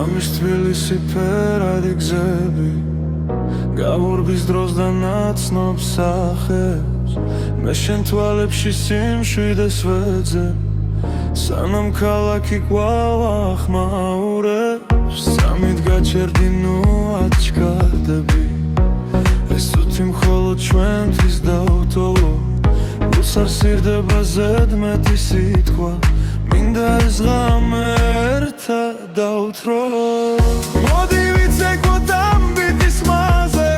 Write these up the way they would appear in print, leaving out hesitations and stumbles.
შავი თბილისი ფერადი გზები გავურბის დროს და ნაცნობ სახებს მე შენ თვალებში სიმშვიდეს ვეძებ სანამ ქალაქი გვავახმაურებს სამით გაჩერდი ნუ აჩქარდები ეს თუთი მხოლოდ ჩვენთვის დავთვალო რუს არ სირდება ზედმეტი სიტყვა მინდა ეს ღამე ერთად დავთრო მოდი ვიცეკვოთ ამბიტის მასზე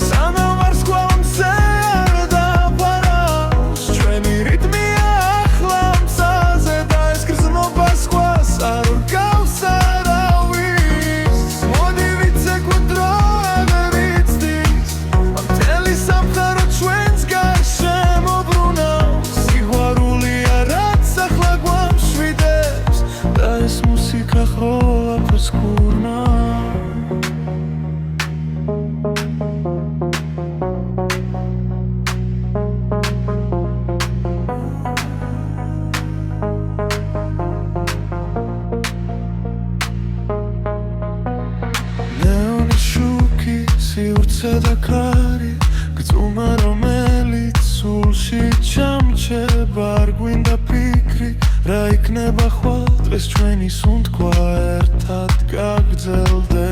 სანამ ვარს გვამზე არ დაფარავს ჩვენი რიტმი ახლა მზაზე და ეს გრძნობა სხვას არ ურგავს არავის მოდი ვიცეკვოთ დრო აღარ იცდის მთელი სამყარო ჩვენს გარშემო ბრუნავს სიყვარულია რაც ახლა გვამშვიდებს და ეს მუსიკა ყველაფერს გურნავს სივრცე და ქარი გწუმა რომელიც სულში ჩამჩება არ გვინდა ფიქრი რა იქნება ხვალ დღეს ჩვენი სუნთქვა ერთად გაგრძელდება